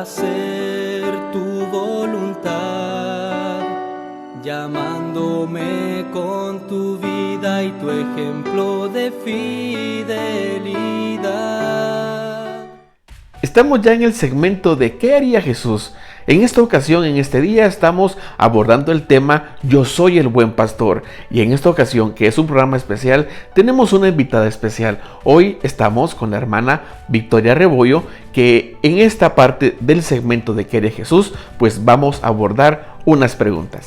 para hacer tu voluntad, llamándome con tu vida y tu ejemplo de fidelidad. Estamos ya en el segmento de ¿qué haría Jesús? En esta ocasión, en este día, estamos abordando el tema Yo soy el buen pastor. Y en esta ocasión, que es un programa especial, tenemos una invitada especial. Hoy estamos con la hermana Victoria Rebollo, que en esta parte del segmento de ¿qué haría Jesús? Pues vamos a abordar unas preguntas.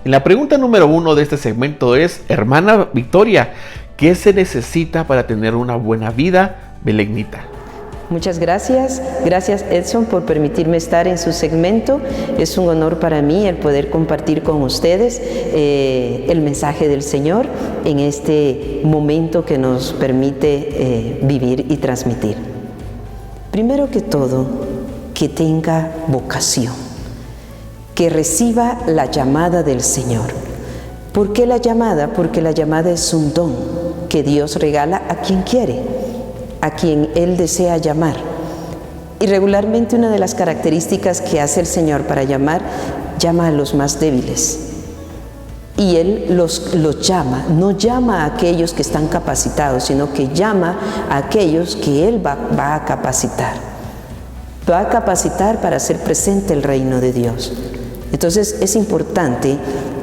La pregunta número 1 de este segmento es: hermana Victoria, ¿qué se necesita para tener una buena vida belegnita? Muchas gracias. Gracias, Edson, por permitirme estar en su segmento. Es un honor para mí el poder compartir con ustedes el mensaje del Señor en este momento que nos permite vivir y transmitir. Primero que todo, que tenga vocación, que reciba la llamada del Señor. ¿Por qué la llamada? Porque la llamada es un don que Dios regala a quien quiere, a quien Él desea llamar. Y regularmente una de las características que hace el Señor para llamar, llama a los más débiles. Y Él los llama, no llama a aquellos que están capacitados, sino que llama a aquellos que Él va a capacitar. Va a capacitar para hacer presente el reino de Dios. Entonces es importante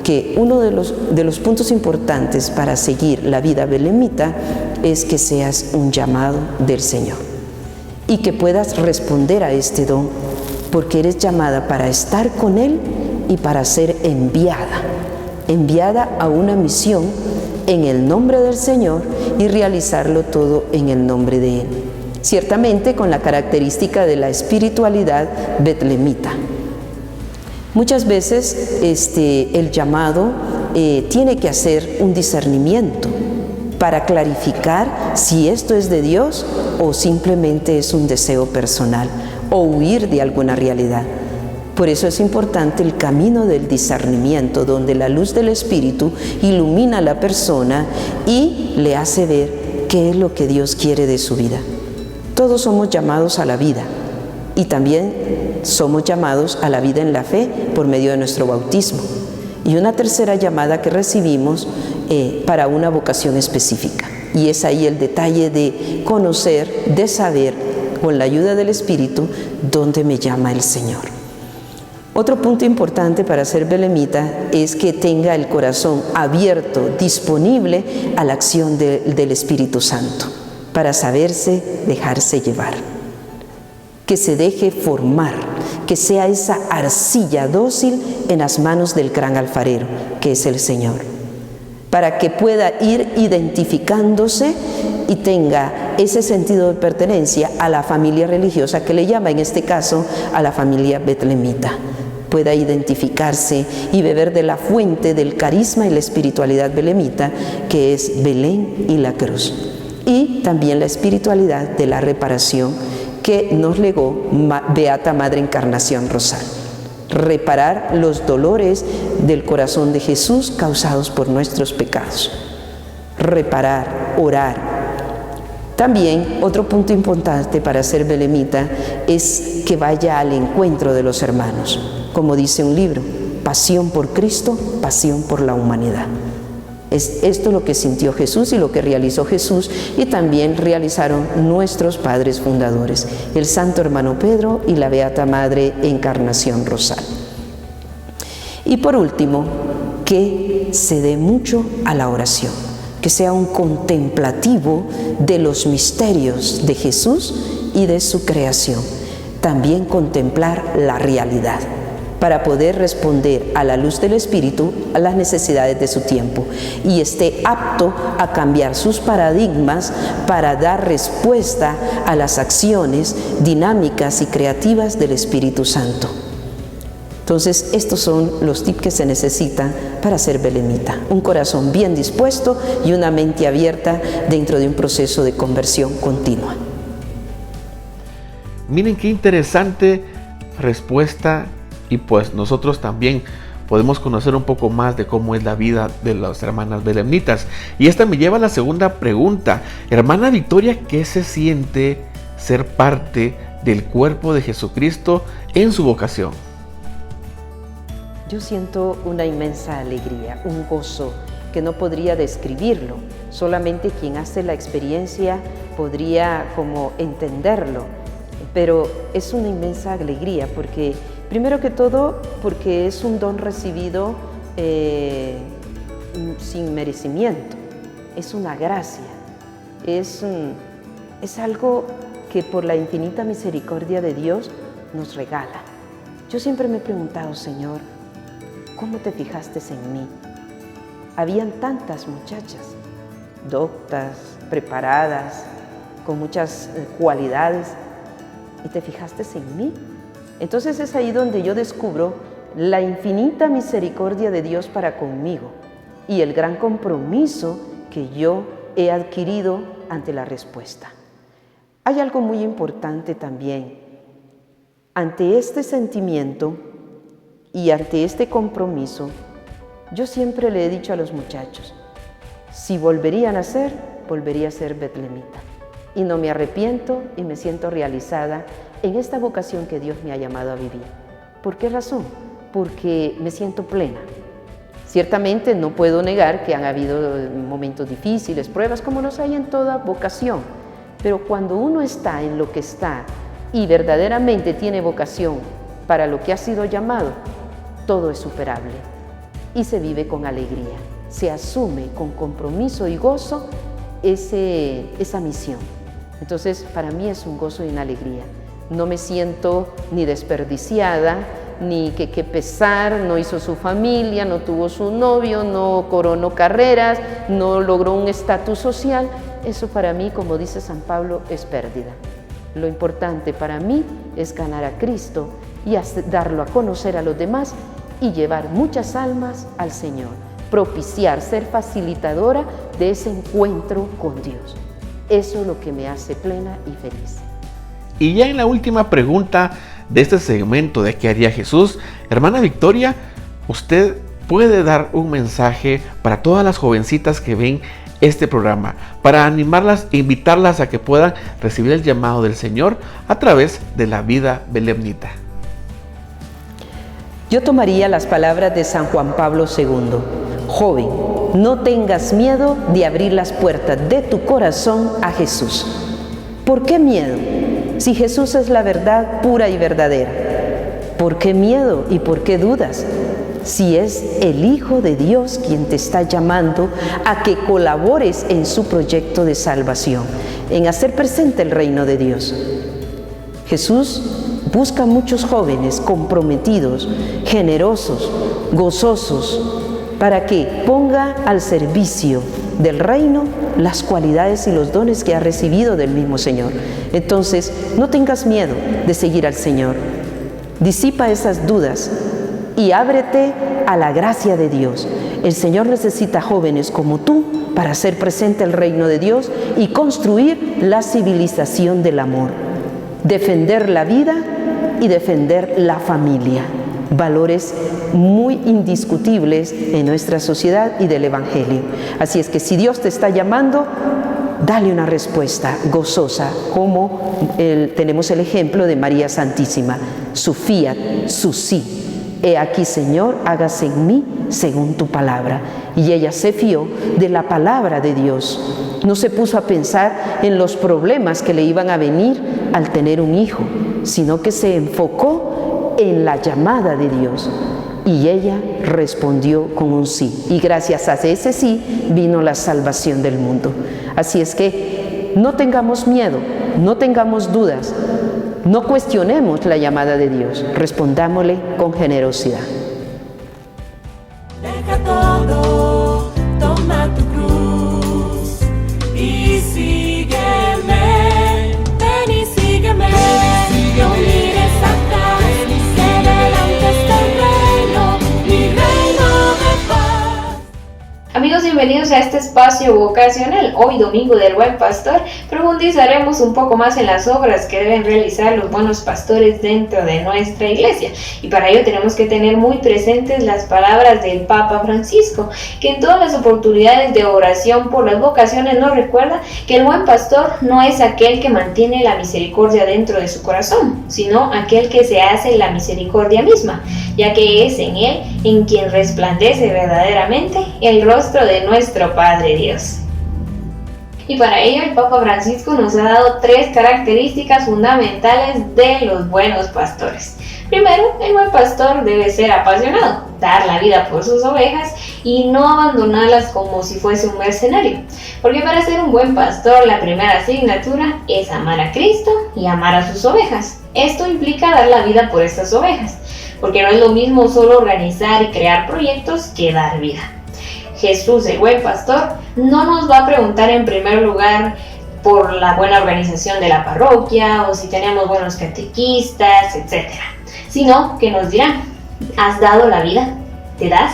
que uno de los puntos importantes para seguir la vida belemita es que seas un llamado del Señor y que puedas responder a este don, porque eres llamada para estar con Él y para ser enviada a una misión en el nombre del Señor y realizarlo todo en el nombre de Él. Ciertamente con la característica de la espiritualidad betlemita. Muchas veces el llamado tiene que hacer un discernimiento para clarificar si esto es de Dios o simplemente es un deseo personal o huir de alguna realidad. Por eso es importante el camino del discernimiento, donde la luz del Espíritu ilumina a la persona y le hace ver qué es lo que Dios quiere de su vida. Todos somos llamados a la vida y también somos llamados a la vida en la fe por medio de nuestro bautismo. Y una tercera llamada que recibimos para una vocación específica. Y es ahí el detalle de conocer, de saber, con la ayuda del Espíritu, dónde me llama el Señor. Otro punto importante para ser belemita es que tenga el corazón abierto, disponible a la acción del Espíritu Santo, para saberse, dejarse llevar. Que se deje formar, que sea esa arcilla dócil en las manos del gran alfarero, que es el Señor, para que pueda ir identificándose y tenga ese sentido de pertenencia a la familia religiosa que le llama, en este caso, a la familia betlemita. Pueda identificarse y beber de la fuente del carisma y la espiritualidad belemita, que es Belén y la cruz. Y también la espiritualidad de la reparación que nos legó Beata Madre Encarnación Rosal. Reparar los dolores del corazón de Jesús causados por nuestros pecados. Reparar, orar. También otro punto importante para ser belemita es que vaya al encuentro de los hermanos. Como dice un libro, pasión por Cristo, pasión por la humanidad. Es esto lo que sintió Jesús y lo que realizó Jesús y también realizaron nuestros padres fundadores, el Santo Hermano Pedro y la Beata Madre Encarnación Rosal. Y por último, que se dé mucho a la oración, que sea un contemplativo de los misterios de Jesús y de su creación. También contemplar la realidad, para poder responder a la luz del Espíritu a las necesidades de su tiempo y esté apto a cambiar sus paradigmas para dar respuesta a las acciones dinámicas y creativas del Espíritu Santo. Entonces, estos son los tips que se necesitan para ser belemita. Un corazón bien dispuesto y una mente abierta dentro de un proceso de conversión continua. Miren qué interesante respuesta. Y pues nosotros también podemos conocer un poco más de cómo es la vida de las hermanas belemnitas. Y esta me lleva a la segunda pregunta. Hermana Victoria, ¿qué se siente ser parte del cuerpo de Jesucristo en su vocación? Yo siento una inmensa alegría, un gozo que no podría describirlo. Solamente quien hace la experiencia podría como entenderlo. Pero es una inmensa alegría porque, primero que todo, porque es un don recibido sin merecimiento. Es una gracia. Es algo que por la infinita misericordia de Dios nos regala. Yo siempre me he preguntado, Señor, ¿cómo te fijaste en mí? Habían tantas muchachas, doctas, preparadas, con muchas cualidades, y te fijaste en mí. Entonces es ahí donde yo descubro la infinita misericordia de Dios para conmigo y el gran compromiso que yo he adquirido ante la respuesta. Hay algo muy importante también. Ante este sentimiento y ante este compromiso, yo siempre le he dicho a los muchachos, si volvería a ser betlemita. Y no me arrepiento y me siento realizada en esta vocación que Dios me ha llamado a vivir. ¿Por qué razón? Porque me siento plena. Ciertamente no puedo negar que han habido momentos difíciles, pruebas como los hay en toda vocación, pero cuando uno está en lo que está y verdaderamente tiene vocación para lo que ha sido llamado, todo es superable y se vive con alegría, se asume con compromiso y gozo esa misión. Entonces para mí es un gozo y una alegría. No me siento ni desperdiciada, ni que pesar, no hizo su familia, no tuvo su novio, no coronó carreras, no logró un estatus social. Eso para mí, como dice San Pablo, es pérdida. Lo importante para mí es ganar a Cristo y darlo a conocer a los demás y llevar muchas almas al Señor, propiciar, ser facilitadora de ese encuentro con Dios. Eso es lo que me hace plena y feliz. Y ya en la última pregunta de este segmento de ¿Qué haría Jesús? Hermana Victoria, usted puede dar un mensaje para todas las jovencitas que ven este programa, para animarlas e invitarlas a que puedan recibir el llamado del Señor a través de la vida belemnita. Yo tomaría las palabras de San Juan Pablo II. Joven, no tengas miedo de abrir las puertas de tu corazón a Jesús. ¿Por qué miedo? Si Jesús es la verdad pura y verdadera. ¿Por qué miedo y por qué dudas? Si es el Hijo de Dios quien te está llamando a que colabores en su proyecto de salvación, en hacer presente el reino de Dios. Jesús busca muchos jóvenes comprometidos, generosos, gozosos, para que ponga al servicio del reino las cualidades y los dones que ha recibido del mismo Señor. Entonces, no tengas miedo de seguir al Señor. Disipa esas dudas y ábrete a la gracia de Dios. El Señor necesita jóvenes como tú para hacer presente el reino de Dios y construir la civilización del amor. Defender la vida y defender la familia. Valores muy indiscutibles en nuestra sociedad y del Evangelio. Así es que si Dios te está llamando, dale una respuesta gozosa, como tenemos el ejemplo de María Santísima, su fiat, su sí. He aquí, Señor, hágase en mí según tu palabra. Y ella se fió de la palabra de Dios. No se puso a pensar en los problemas que le iban a venir al tener un hijo, sino que se enfocó en la llamada de Dios. Y ella respondió con un sí. Y gracias a ese sí vino la salvación del mundo. Así es que no tengamos miedo, no tengamos dudas. No cuestionemos la llamada de Dios, respondámosle con generosidad. Deja todo, toma tu cruz y sígueme, ven y sígueme, no mires atrás, que delante está el reino, mi reino de paz. Amigos y bienvenidos a este espacio vocacional. Hoy, Domingo del Buen Pastor, profundizaremos un poco más en las obras que deben realizar los buenos pastores dentro de nuestra iglesia. Y para ello tenemos que tener muy presentes las palabras del Papa Francisco, que en todas las oportunidades de oración por las vocaciones nos recuerda que el buen pastor no es aquel que mantiene la misericordia dentro de su corazón, sino aquel que se hace la misericordia misma, ya que es en él en quien resplandece verdaderamente el rostro de nuestro Padre Dios. Y para ello el Papa Francisco nos ha dado 3 características fundamentales de los buenos pastores. Primero, el buen pastor debe ser apasionado, dar la vida por sus ovejas y no abandonarlas como si fuese un mercenario. Porque para ser un buen pastor, la primera asignatura es amar a Cristo y amar a sus ovejas. Esto implica dar la vida por estas ovejas, porque no es lo mismo solo organizar y crear proyectos que dar vida. Jesús, el buen pastor, no nos va a preguntar en primer lugar por la buena organización de la parroquia o si tenemos buenos catequistas, etc. Sino que nos dirá, ¿has dado la vida? ¿Te das?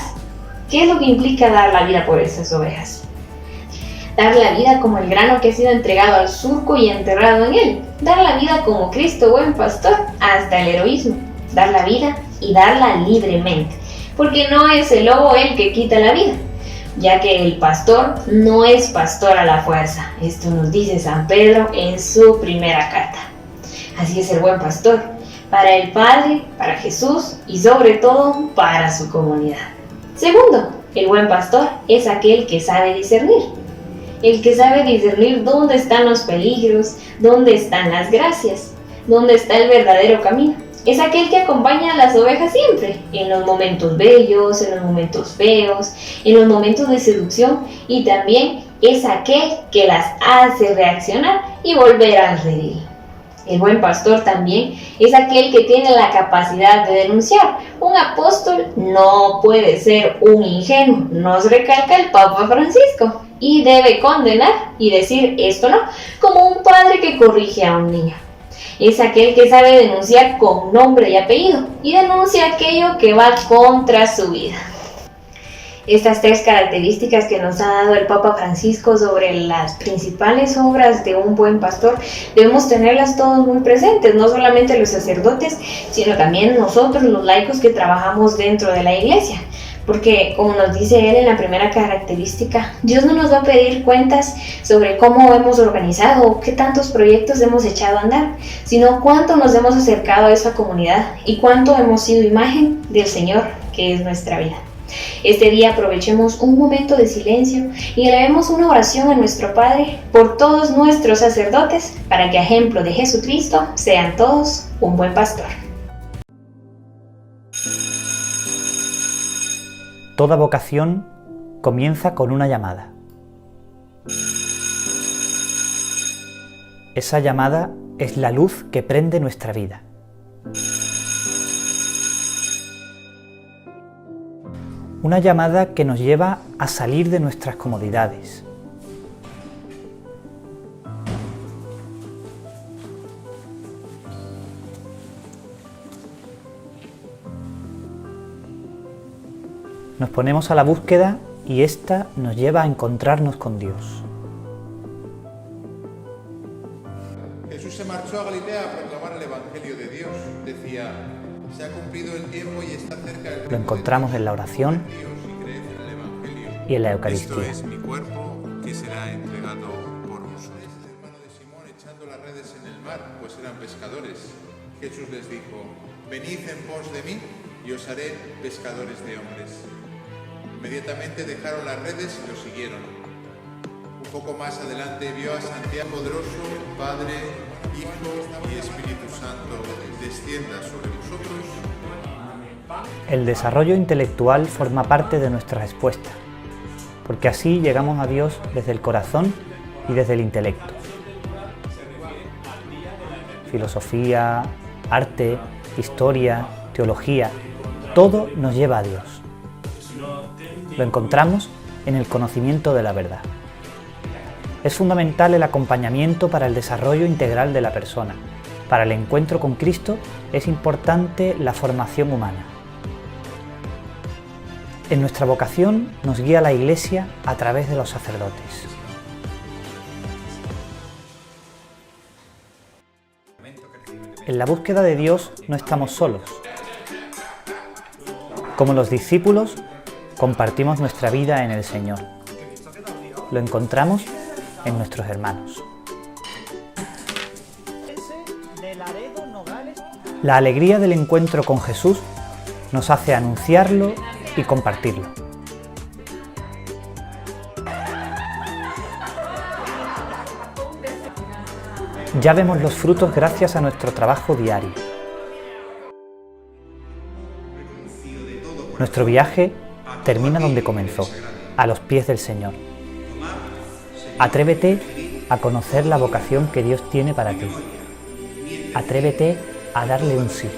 ¿Qué es lo que implica dar la vida por esas ovejas? Dar la vida como el grano que ha sido entregado al surco y enterrado en él. Dar la vida como Cristo, buen pastor, hasta el heroísmo. Dar la vida y darla libremente, porque no es el lobo el que quita la vida, ya que el pastor no es pastor a la fuerza. Esto nos dice San Pedro en su primera carta. Así es el buen pastor, para el Padre, para Jesús y sobre todo para su comunidad. Segundo, el buen pastor es aquel que sabe discernir. El que sabe discernir dónde están los peligros, dónde están las gracias, dónde está el verdadero camino. Es aquel que acompaña a las ovejas siempre, en los momentos bellos, en los momentos feos, en los momentos de seducción, y también es aquel que las hace reaccionar y volver al redil. El buen pastor también es aquel que tiene la capacidad de denunciar. Un apóstol no puede ser un ingenuo, nos recalca el Papa Francisco, y debe condenar y decir esto no, como un padre que corrige a un niño. Es aquel que sabe denunciar con nombre y apellido y denuncia aquello que va contra su vida. Estas 3 características que nos ha dado el Papa Francisco sobre las principales obras de un buen pastor, debemos tenerlas todos muy presentes, no solamente los sacerdotes, sino también nosotros, los laicos que trabajamos dentro de la iglesia. Porque, como nos dice él en la primera característica, Dios no nos va a pedir cuentas sobre cómo hemos organizado o qué tantos proyectos hemos echado a andar, sino cuánto nos hemos acercado a esa comunidad y cuánto hemos sido imagen del Señor, que es nuestra vida. Este día aprovechemos un momento de silencio y elevemos una oración a nuestro Padre por todos nuestros sacerdotes, para que a ejemplo de Jesucristo sean todos un buen pastor. Toda vocación comienza con una llamada. Esa llamada es la luz que prende nuestra vida. Una llamada que nos lleva a salir de nuestras comodidades. Nos ponemos a la búsqueda y esta nos lleva a encontrarnos con Dios. Jesús se marchó a Galilea a proclamar el Evangelio de Dios. Decía, se ha cumplido el tiempo y está cerca el Lo encontramos en la oración y en la Eucaristía. Esto es mi cuerpo que será entregado por vosotros. El hermano de Simón echando las redes en el mar, pues eran pescadores. Jesús les dijo, venid en pos de mí y os haré pescadores de hombres. Inmediatamente dejaron las redes y lo siguieron. Un poco más adelante vio a Santiago poderoso, Padre, Hijo y Espíritu Santo, descienda sobre vosotros. El desarrollo intelectual forma parte de nuestra respuesta, porque así llegamos a Dios desde el corazón y desde el intelecto. Filosofía, arte, historia, teología, todo nos lleva a Dios. Lo encontramos en el conocimiento de la verdad. Es fundamental el acompañamiento para el desarrollo integral de la persona. Para el encuentro con Cristo es importante la formación humana. En nuestra vocación nos guía la Iglesia a través de los sacerdotes. En la búsqueda de Dios no estamos solos. Como los discípulos, compartimos nuestra vida en el Señor. Lo encontramos en nuestros hermanos. La alegría del encuentro con Jesús nos hace anunciarlo y compartirlo. Ya vemos los frutos gracias a nuestro trabajo diario. Nuestro viaje termina donde comenzó, a los pies del Señor. Atrévete a conocer la vocación que Dios tiene para ti. Atrévete a darle un sí.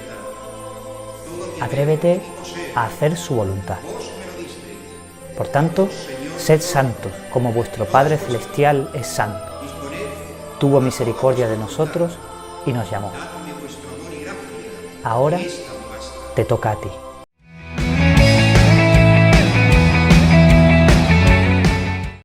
Atrévete a hacer su voluntad. Por tanto, sed santos, como vuestro Padre Celestial es santo. Tuvo misericordia de nosotros y nos llamó. Ahora te toca a ti.